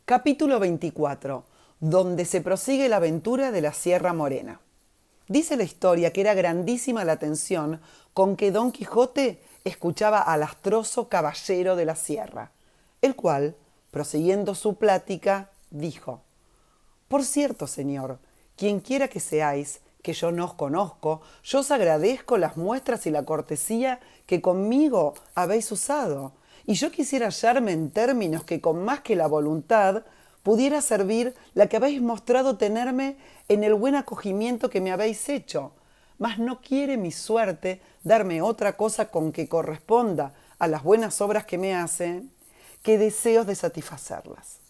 Capítulo 24, donde se prosigue la aventura de la Sierra Morena. Dice la historia que era grandísima la atención con que Don Quijote escuchaba al astroso caballero de la sierra, el cual, prosiguiendo su plática, dijo: Por cierto, señor, quienquiera que seáis, que yo no os conozco, yo os agradezco las muestras y la cortesía que conmigo habéis usado, y yo quisiera hallarme en términos que con más que la voluntad pudiera servir la que habéis mostrado tenerme en el buen acogimiento que me habéis hecho, mas no quiere mi suerte darme otra cosa con que corresponda a las buenas obras que me hacen, que deseos de satisfacerlas.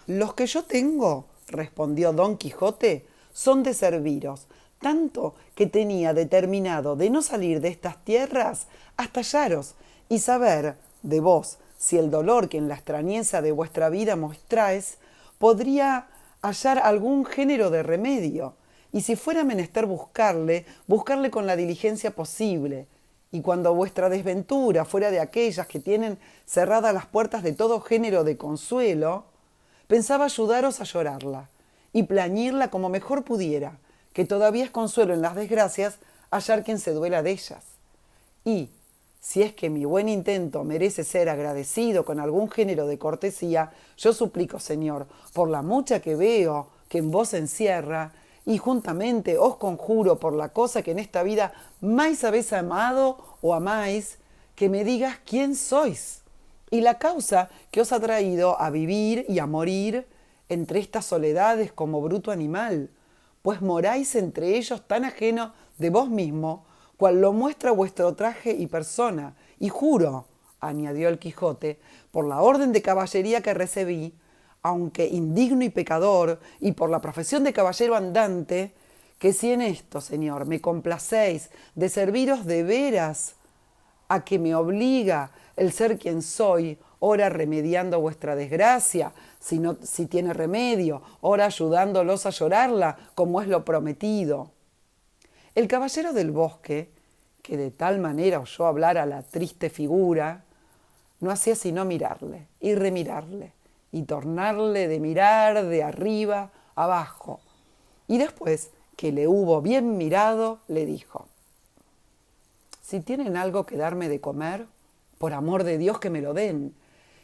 Los que yo tengo, respondió Don Quijote, son de serviros, tanto que tenía determinado de no salir de estas tierras hasta hallaros y saber de vos si el dolor que en la extrañeza de vuestra vida mostráis podría hallar algún género de remedio, y si fuera menester buscarle con la diligencia posible, y cuando vuestra desventura fuera de aquellas que tienen cerradas las puertas de todo género de consuelo, pensaba ayudaros a llorarla y plañirla como mejor pudiera, que todavía es consuelo en las desgracias hallar quien se duela de ellas. Y, si es que mi buen intento merece ser agradecido con algún género de cortesía, yo suplico, señor, por la mucha que veo que en vos encierra, y juntamente os conjuro por la cosa que en esta vida más habéis amado o amáis, que me digas quién sois, y la causa que os ha traído a vivir y a morir entre estas soledades como bruto animal, pues moráis entre ellos tan ajeno de vos mismo, cual lo muestra vuestro traje y persona, y juro, añadió el Quijote, por la orden de caballería que recebí, aunque indigno y pecador, y por la profesión de caballero andante, que si en esto, señor, me complacéis de serviros de veras, a que me obliga el ser quien soy, ora remediando vuestra desgracia, si tiene remedio, ora ayudándolos a llorarla, como es lo prometido. El caballero del bosque, que de tal manera oyó hablar a la triste figura, no hacía sino mirarle y remirarle, y tornarle de mirar de arriba abajo. Y después que le hubo bien mirado, le dijo: Si tienen algo que darme de comer, por amor de Dios que me lo den,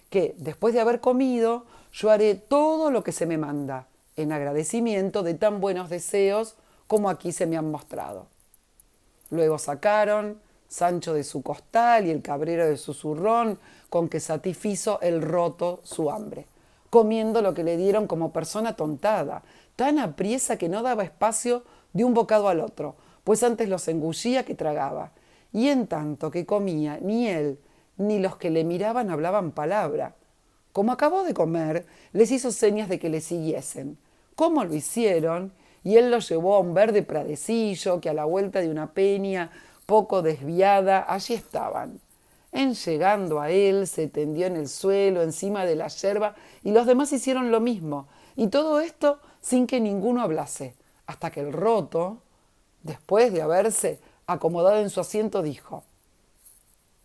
que después de haber comido, yo haré todo lo que se me manda, en agradecimiento de tan buenos deseos como aquí se me han mostrado. Luego sacaron Sancho de su costal y el cabrero de su zurrón, con que satisfizo el roto su hambre, comiendo lo que le dieron como persona tontada, tan apriesa que no daba espacio de un bocado al otro, pues antes los engullía que tragaba, y en tanto que comía, ni él ni los que le miraban hablaban palabra. Como acabó de comer, les hizo señas de que le siguiesen. ¿Cómo lo hicieron? Y él los llevó a un verde pradecillo que a la vuelta de una peña poco desviada allí estaban. En llegando a él se tendió en el suelo encima de la yerba y los demás hicieron lo mismo, y todo esto sin que ninguno hablase, hasta que el roto, después de haberse acomodado en su asiento, dijo: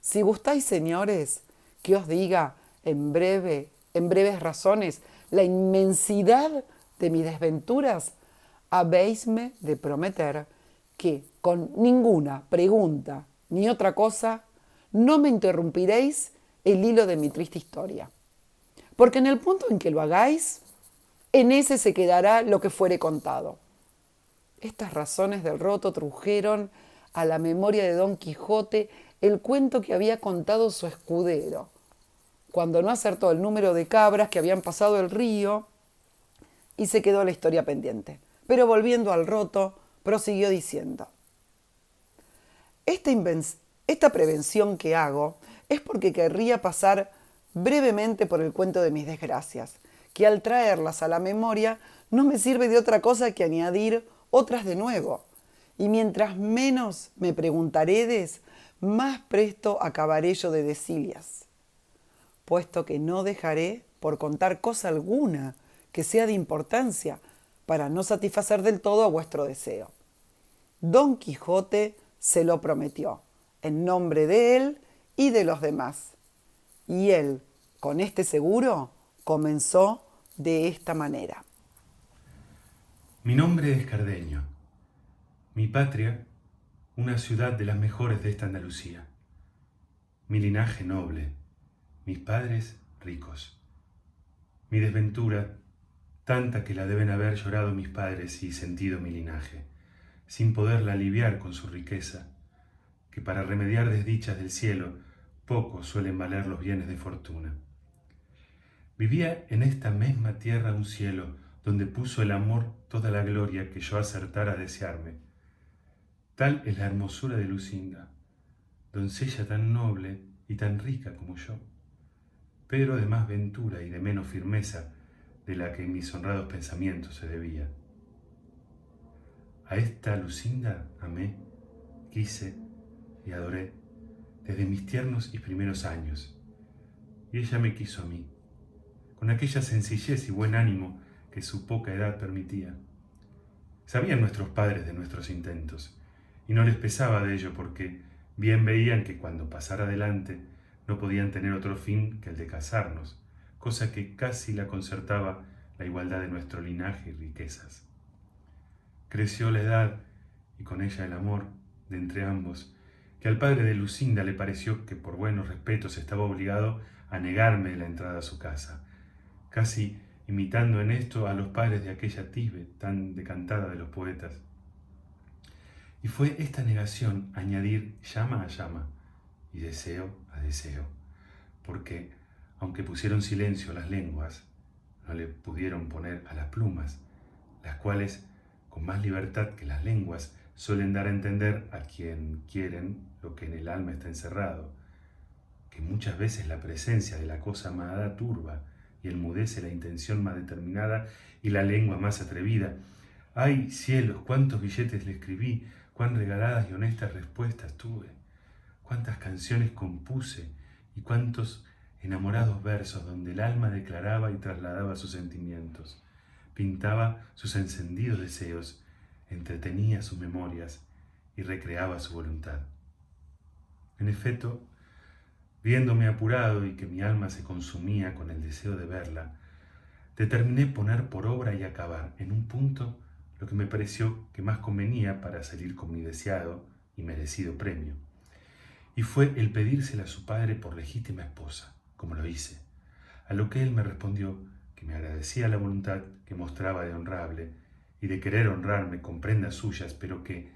Si gustáis, señores, que os diga en breves razones, la inmensidad de mis desventuras, habéisme de prometer que con ninguna pregunta ni otra cosa no me interrumpiréis el hilo de mi triste historia. Porque en el punto en que lo hagáis, en ese se quedará lo que fuere contado. Estas razones del roto trujeron a la memoria de Don Quijote el cuento que había contado su escudero, cuando no acertó el número de cabras que habían pasado el río, y se quedó la historia pendiente. Pero volviendo al roto, prosiguió diciendo: Esta prevención que hago es porque querría pasar brevemente por el cuento de mis desgracias, que al traerlas a la memoria no me sirve de otra cosa que añadir otras de nuevo, y mientras menos me preguntaredes, más presto acabaré yo de decillas, puesto que no dejaré por contar cosa alguna que sea de importancia, para no satisfacer del todo a vuestro deseo. Don Quijote se lo prometió, en nombre de él y de los demás, y él, con este seguro, comenzó de esta manera. Mi nombre es Cardenio. Mi patria, una ciudad de las mejores de esta Andalucía. Mi linaje noble, mis padres ricos. Mi desventura, tanta que la deben haber llorado mis padres y sentido mi linaje, sin poderla aliviar con su riqueza, que para remediar desdichas del cielo, poco suelen valer los bienes de fortuna. Vivía en esta misma tierra un cielo, donde puso el amor toda la gloria que yo acertara a desearme. Tal es la hermosura de Lucinda, doncella tan noble y tan rica como yo, pero de más ventura y de menos firmeza de la que en mis honrados pensamientos se debía. A esta Lucinda amé, quise y adoré desde mis tiernos y primeros años, y ella me quiso a mí, con aquella sencillez y buen ánimo que su poca edad permitía. Sabían nuestros padres de nuestros intentos, y no les pesaba de ello porque bien veían que cuando pasara adelante no podían tener otro fin que el de casarnos, cosa que casi la concertaba la igualdad de nuestro linaje y riquezas. Creció la edad y con ella el amor de entre ambos, que al padre de Lucinda le pareció que por buenos respetos estaba obligado a negarme la entrada a su casa, casi imitando en esto a los padres de aquella Tisbe tan decantada de los poetas. Y fue esta negación añadir llama a llama y deseo a deseo, porque aunque pusieron silencio a las lenguas, no le pudieron poner a las plumas, las cuales, con más libertad que las lenguas, suelen dar a entender a quien quieren lo que en el alma está encerrado, que muchas veces la presencia de la cosa amada turba y enmudece la intención más determinada y la lengua más atrevida. ¡Ay, cielos! Cuántos billetes le escribí, cuán regaladas y honestas respuestas tuve, cuántas canciones compuse y cuántos enamorados versos donde el alma declaraba y trasladaba sus sentimientos, pintaba sus encendidos deseos, entretenía sus memorias y recreaba su voluntad. En efecto, viéndome apurado y que mi alma se consumía con el deseo de verla, determiné poner por obra y acabar en un punto lo que me pareció que más convenía para salir con mi deseado y merecido premio. Y fue el pedírsela a su padre por legítima esposa, como lo hice, a lo que él me respondió que me agradecía la voluntad que mostraba de honrable y de querer honrarme con prendas suyas, pero que,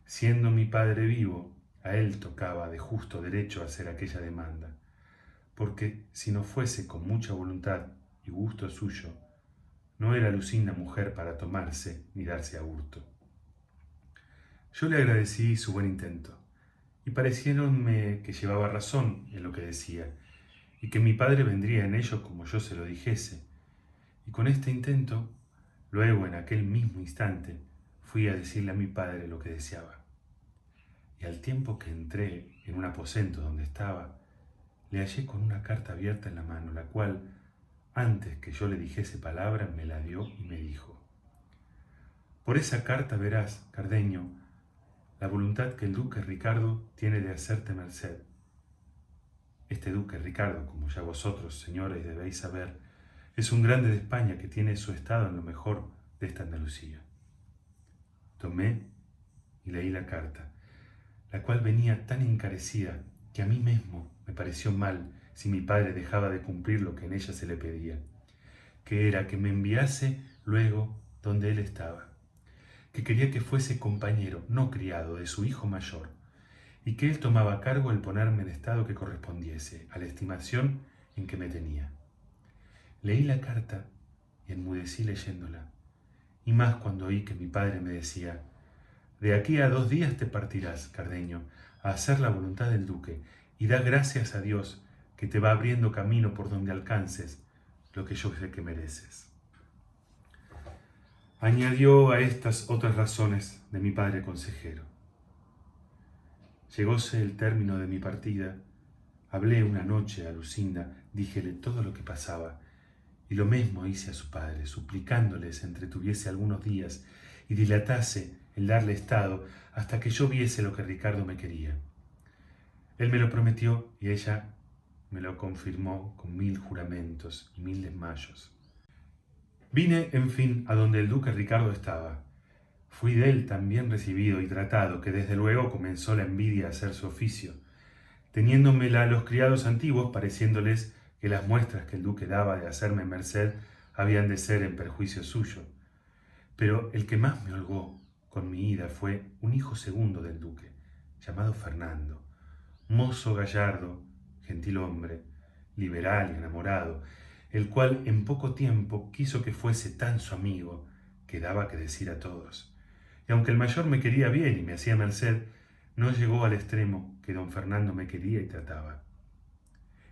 siendo mi padre vivo, a él tocaba de justo derecho hacer aquella demanda, porque si no fuese con mucha voluntad y gusto suyo, no era Lucinda mujer para tomarse ni darse a hurto. Yo le agradecí su buen intento, y pareciéronme que llevaba razón en lo que decía, y que mi padre vendría en ello como yo se lo dijese, y con este intento, luego en aquel mismo instante, fui a decirle a mi padre lo que deseaba. Y al tiempo que entré en un aposento donde estaba, le hallé con una carta abierta en la mano, la cual, antes que yo le dijese palabra, me la dio y me dijo: por esa carta verás, Cardenio, la voluntad que el duque Ricardo tiene de hacerte merced. Este duque Ricardo, como ya vosotros, señores, debéis saber, es un grande de España que tiene su estado en lo mejor de esta Andalucía. Tomé y leí la carta, la cual venía tan encarecida que a mí mismo me pareció mal si mi padre dejaba de cumplir lo que en ella se le pedía, que era que me enviase luego donde él estaba, que quería que fuese compañero, no criado, de su hijo mayor, y que él tomaba a cargo el ponerme en estado que correspondiese a la estimación en que me tenía. Leí la carta y enmudecí leyéndola, y más cuando oí que mi padre me decía: de aquí a 2 días te partirás, Cardenio, a hacer la voluntad del duque, y da gracias a Dios que te va abriendo camino por donde alcances lo que yo sé que mereces. Añadió a estas otras razones de mi padre consejero. Llegóse el término de mi partida, hablé una noche a Lucinda, díjele todo lo que pasaba, y lo mismo hice a su padre, suplicándole se entretuviese algunos días y dilatase el darle estado hasta que yo viese lo que Ricardo me quería. Él me lo prometió y ella me lo confirmó con 1000 juramentos y 1000 desmayos. Vine, en fin, a donde el duque Ricardo estaba. Fui de él tan bien recibido y tratado que desde luego comenzó la envidia a hacer su oficio, teniéndomela los criados antiguos, pareciéndoles que las muestras que el duque daba de hacerme merced habían de ser en perjuicio suyo. Pero el que más me holgó con mi ida fue un hijo segundo del duque, llamado Fernando, mozo gallardo, gentil hombre, liberal y enamorado, el cual en poco tiempo quiso que fuese tan su amigo que daba que decir a todos. Y aunque el mayor me quería bien y me hacía merced, no llegó al extremo que don Fernando me quería y trataba.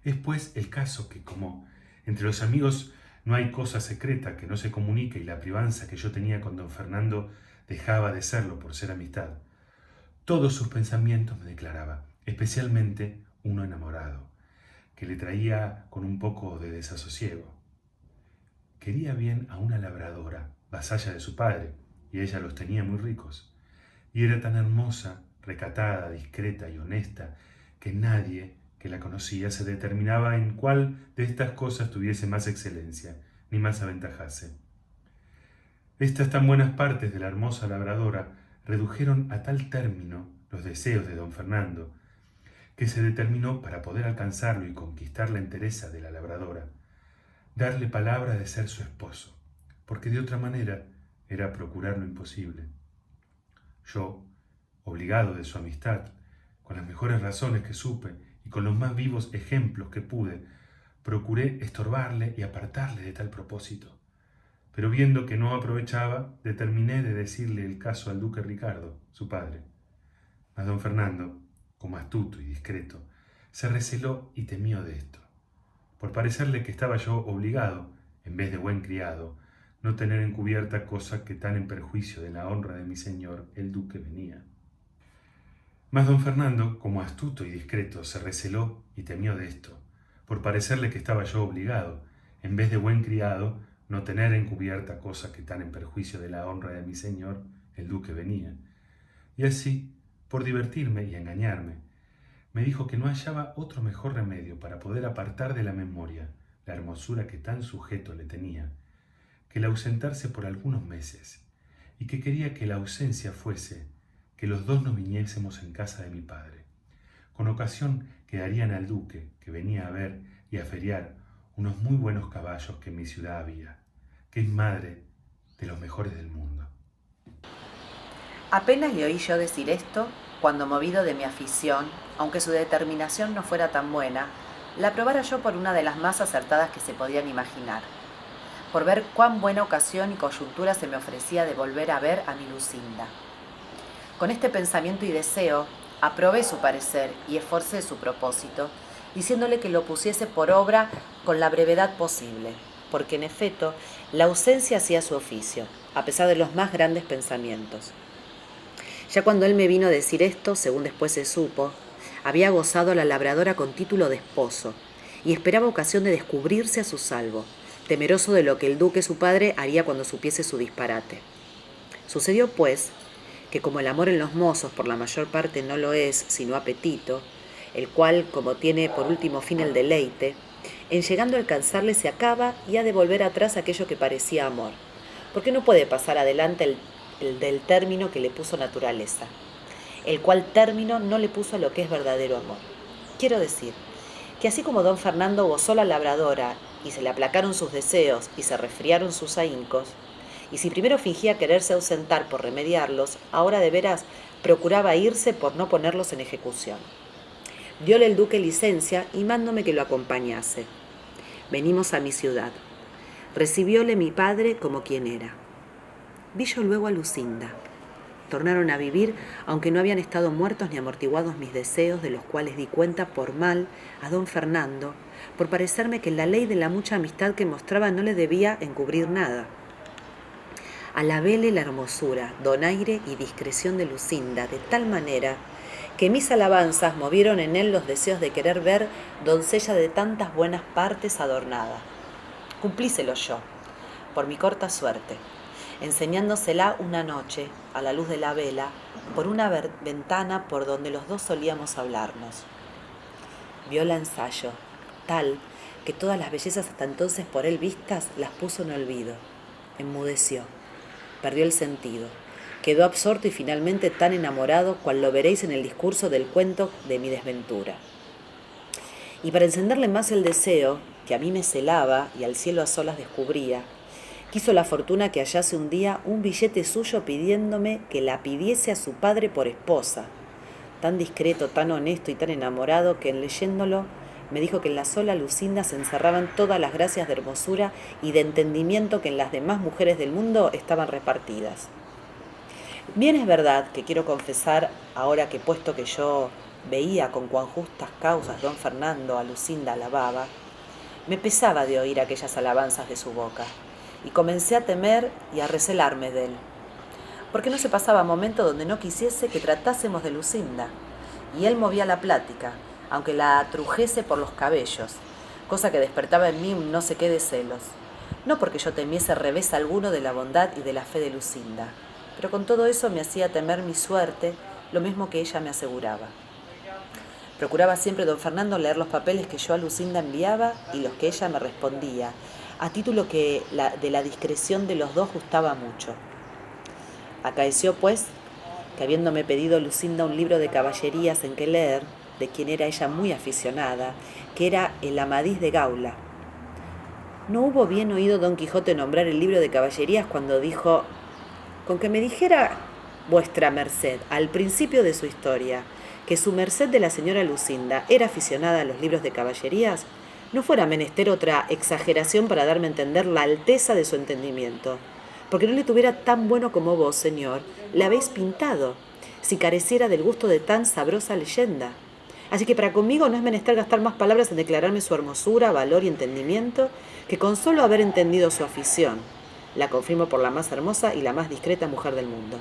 Es pues el caso que, como entre los amigos no hay cosa secreta que no se comunique y la privanza que yo tenía con don Fernando dejaba de serlo por ser amistad, todos sus pensamientos me declaraba, especialmente uno enamorado, que le traía con un poco de desasosiego. Quería bien a una labradora, vasalla de su padre, y ella los tenía muy ricos, y era tan hermosa, recatada, discreta y honesta, que nadie que la conocía se determinaba en cuál de estas cosas tuviese más excelencia, ni más aventajase. Estas tan buenas partes de la hermosa labradora redujeron a tal término los deseos de don Fernando, que se determinó, para poder alcanzarlo y conquistar la entereza de la labradora, darle palabra de ser su esposo, porque de otra manera era procurar lo imposible. Yo, obligado de su amistad, con las mejores razones que supe y con los más vivos ejemplos que pude, procuré estorbarle y apartarle de tal propósito. Pero viendo que no aprovechaba, determiné de decirle el caso al duque Ricardo, su padre. Mas don Fernando, como astuto y discreto, se receló y temió de esto, por parecerle que estaba yo obligado, en vez de buen criado, no tener encubierta cosa que tan en perjuicio de la honra de mi señor el duque venía. Mas don Fernando, como astuto y discreto, se receló y temió de esto, por parecerle que estaba yo obligado, en vez de buen criado, no tener encubierta cosa que tan en perjuicio de la honra de mi señor el duque venía. Y así, por divertirme y engañarme, me dijo que no hallaba otro mejor remedio para poder apartar de la memoria la hermosura que tan sujeto le tenía, que el ausentarse por algunos meses, y que quería que la ausencia fuese que los dos nos viniésemos en casa de mi padre, con ocasión que darían al duque, que venía a ver y a feriar unos muy buenos caballos que en mi ciudad había, que es madre de los mejores del mundo. Apenas le oí yo decir esto, cuando movido de mi afición, aunque su determinación no fuera tan buena, la aprobara yo por una de las más acertadas que se podían imaginar, por ver cuán buena ocasión y coyuntura se me ofrecía de volver a ver a mi Lucinda. Con este pensamiento y deseo, aprobé su parecer y esforcé su propósito, diciéndole que lo pusiese por obra con la brevedad posible, porque en efecto la ausencia hacía su oficio, a pesar de los más grandes pensamientos. Ya cuando él me vino a decir esto, según después se supo, había gozado a la labradora con título de esposo, y esperaba ocasión de descubrirse a su salvo, temeroso de lo que el duque su padre haría cuando supiese su disparate. Sucedió, pues, que como el amor en los mozos por la mayor parte no lo es, sino apetito, el cual, como tiene por último fin el deleite, en llegando a alcanzarle se acaba y ha de volver atrás aquello que parecía amor, porque no puede pasar adelante el del término que le puso naturaleza, el cual término no le puso a lo que es verdadero amor. Quiero decir, que así como don Fernando gozó la labradora y se le aplacaron sus deseos y se resfriaron sus ahincos, y si primero fingía quererse ausentar por remediarlos, ahora de veras procuraba irse por no ponerlos en ejecución. Dióle el duque licencia y mándome que lo acompañase. Venimos a mi ciudad. Recibióle mi padre como quien era. Vi yo luego a Lucinda. Tornaron a vivir, aunque no habían estado muertos ni amortiguados mis deseos, de los cuales di cuenta por mal a don Fernando, por parecerme que la ley de la mucha amistad que mostraba no le debía encubrir nada. Alabéle la hermosura, donaire y discreción de Lucinda, de tal manera que mis alabanzas movieron en él los deseos de querer ver doncella de tantas buenas partes adornada. Cumplíselo yo, por mi corta suerte, enseñándosela una noche, a la luz de la vela, por una ventana por donde los dos solíamos hablarnos. Vio la ensayo, tal que todas las bellezas hasta entonces por él vistas las puso en olvido. Enmudeció, perdió el sentido, quedó absorto y finalmente tan enamorado cual lo veréis en el discurso del cuento de mi desventura. Y para encenderle más el deseo, que a mí me celaba y al cielo a solas descubría, quiso la fortuna que hallase un día un billete suyo pidiéndome que la pidiese a su padre por esposa, tan discreto, tan honesto y tan enamorado que en leyéndolo me dijo que en la sola Lucinda se encerraban todas las gracias de hermosura y de entendimiento que en las demás mujeres del mundo estaban repartidas. Bien es verdad que quiero confesar, ahora que puesto que yo veía con cuán justas causas don Fernando a Lucinda alababa, me pesaba de oír aquellas alabanzas de su boca, y comencé a temer y a recelarme de él, porque no se pasaba momento donde no quisiese que tratásemos de Lucinda, y él movía la plática, aunque la trujese por los cabellos, cosa que despertaba en mí un no sé qué de celos, no porque yo temiese revés alguno de la bondad y de la fe de Lucinda, pero con todo eso me hacía temer mi suerte, lo mismo que ella me aseguraba. Procuraba siempre don Fernando leer los papeles que yo a Lucinda enviaba y los que ella me respondía, a título que de la discreción de los dos gustaba mucho. Acaeció, pues, que habiéndome pedido Lucinda un libro de caballerías en que leer, de quien era ella muy aficionada, que era el Amadís de Gaula. No hubo bien oído don Quijote nombrar el libro de caballerías cuando dijo, con que me dijera vuestra merced al principio de su historia, que su merced de la señora Lucinda era aficionada a los libros de caballerías, no fuera menester otra exageración para darme a entender la alteza de su entendimiento, porque no le tuviera tan bueno como vos, señor, le habéis pintado, si careciera del gusto de tan sabrosa leyenda. Así que para conmigo no es menester gastar más palabras en declararme su hermosura, valor y entendimiento, que con solo haber entendido su afición, la confirmo por la más hermosa y la más discreta mujer del mundo.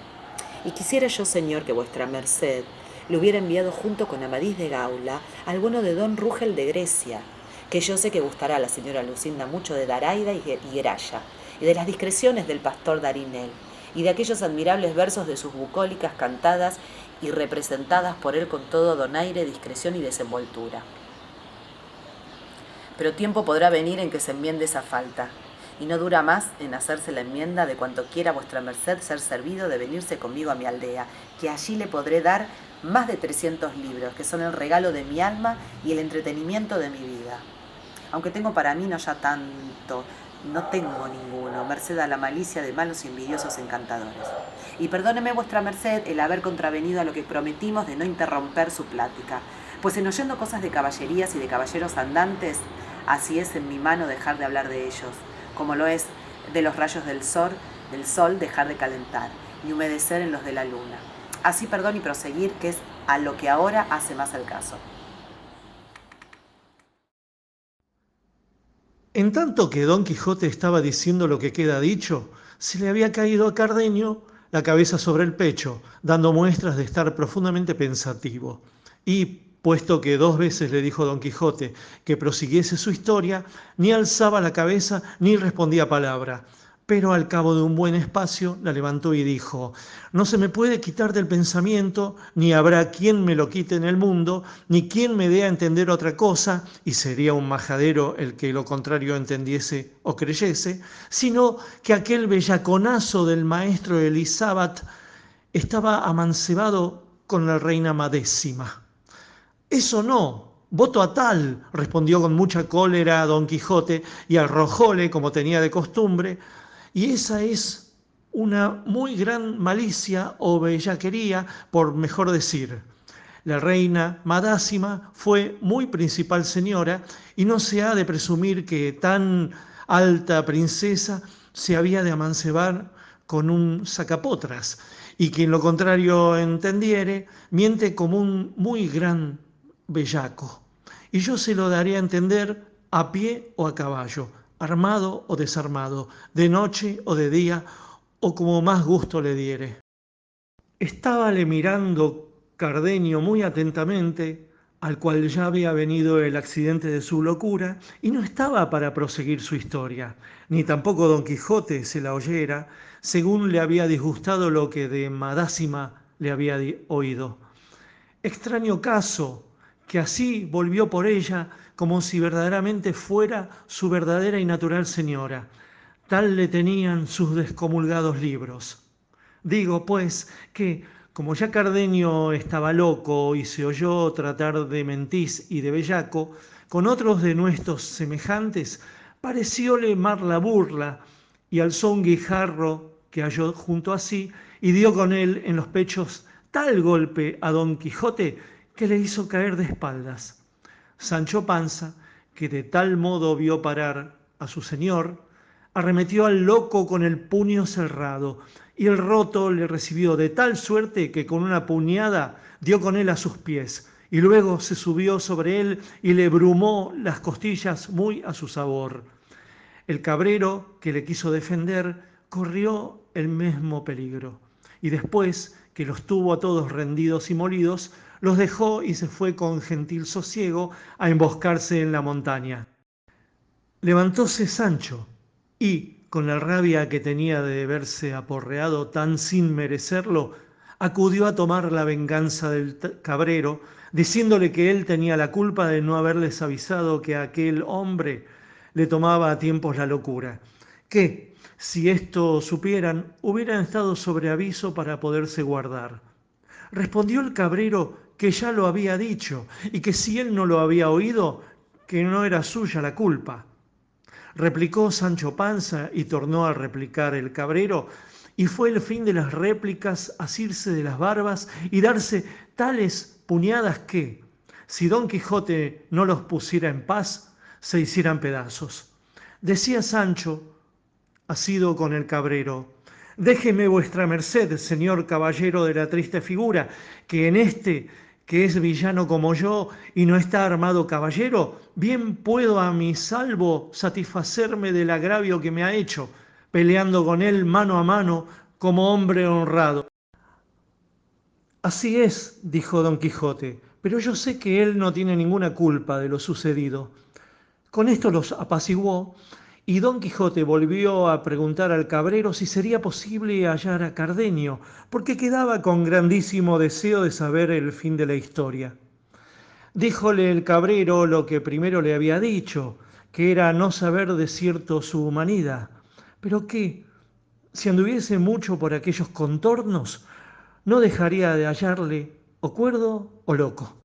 Y quisiera yo, señor, que vuestra merced le hubiera enviado junto con Amadís de Gaula al bueno de don Rugel de Grecia, que yo sé que gustará a la señora Lucinda mucho de Daraida y Geraya, y de las discreciones del pastor Darinel, y de aquellos admirables versos de sus bucólicas cantadas y representadas por él con todo donaire, discreción y desenvoltura. Pero tiempo podrá venir en que se enmiende esa falta, y no dura más en hacerse la enmienda de cuanto quiera vuestra merced ser servido de venirse conmigo a mi aldea, que allí le podré dar más de 300 libros, que son el regalo de mi alma y el entretenimiento de mi vida. Aunque tengo para mí no ya tanto, no tengo ninguno, merced a la malicia de malos y envidiosos encantadores. Y perdóneme vuestra merced el haber contravenido a lo que prometimos de no interromper su plática, pues en oyendo cosas de caballerías y de caballeros andantes, así es en mi mano dejar de hablar de ellos, como lo es de los rayos del sol dejar de calentar, y humedecer en los de la luna. Así perdón y proseguir, que es a lo que ahora hace más el caso. En tanto que Don Quijote estaba diciendo lo que queda dicho, se le había caído a Cardenio la cabeza sobre el pecho, dando muestras de estar profundamente pensativo. Y, puesto que 2 veces le dijo Don Quijote que prosiguiese su historia, ni alzaba la cabeza ni respondía palabra. Pero al cabo de un buen espacio la levantó y dijo: no se me puede quitar del pensamiento, ni habrá quien me lo quite en el mundo, ni quien me dé a entender otra cosa, y sería un majadero el que lo contrario entendiese o creyese, sino que aquel bellaconazo del maestro Elisabat estaba amancebado con la reina Madésima. Eso no, voto a tal, respondió con mucha cólera don Quijote, y arrojóle, como tenía de costumbre, y esa es una muy gran malicia o bellaquería, por mejor decir. La reina Madásima fue muy principal señora, y no se ha de presumir que tan alta princesa se había de amancebar con un sacapotras, y quien lo contrario entendiere, miente como un muy gran bellaco. Y yo se lo daré a entender a pie o a caballo, armado o desarmado, de noche o de día, o como más gusto le diere. Estábale mirando Cardenio muy atentamente, al cual ya había venido el accidente de su locura, y no estaba para proseguir su historia, ni tampoco don Quijote se la oyera, según le había disgustado lo que de Madásima le había oído. Extraño caso que así volvió por ella como si verdaderamente fuera su verdadera y natural señora. Tal le tenían sus descomulgados libros. Digo, pues, que como ya Cardenio estaba loco y se oyó tratar de mentís y de bellaco, con otros de nuestros semejantes parecióle mar la burla y alzó un guijarro que halló junto a sí y dio con él en los pechos tal golpe a Don Quijote que le hizo caer de espaldas. Sancho Panza, que de tal modo vio parar a su señor, arremetió al loco con el puño cerrado, y el roto le recibió de tal suerte que con una puñada dio con él a sus pies, y luego se subió sobre él y le brumó las costillas muy a su sabor. El cabrero, que le quiso defender, corrió el mismo peligro, y después que los tuvo a todos rendidos y molidos, los dejó y se fue con gentil sosiego a emboscarse en la montaña. Levantóse Sancho y, con la rabia que tenía de verse aporreado tan sin merecerlo, acudió a tomar la venganza del cabrero, diciéndole que él tenía la culpa de no haberles avisado que aquel hombre le tomaba a tiempos la locura, que, si esto supieran, hubieran estado sobre aviso para poderse guardar. Respondió el cabrero que ya lo había dicho y que si él no lo había oído, que no era suya la culpa. Replicó Sancho Panza y tornó a replicar el cabrero, y fue el fin de las réplicas asirse de las barbas y darse tales puñadas que, si Don Quijote no los pusiera en paz, se hicieran pedazos. Decía Sancho, asido con el cabrero: déjeme vuestra merced, señor caballero de la triste figura, que en este, que es villano como yo y no está armado caballero, bien puedo a mi salvo satisfacerme del agravio que me ha hecho, peleando con él mano a mano como hombre honrado. Así es, dijo Don Quijote, pero yo sé que él no tiene ninguna culpa de lo sucedido. Con esto los apaciguó y Don Quijote volvió a preguntar al cabrero si sería posible hallar a Cardenio, porque quedaba con grandísimo deseo de saber el fin de la historia. Díjole el cabrero lo que primero le había dicho, que era no saber de cierto su humanidad, pero que, si anduviese mucho por aquellos contornos, no dejaría de hallarle o cuerdo o loco.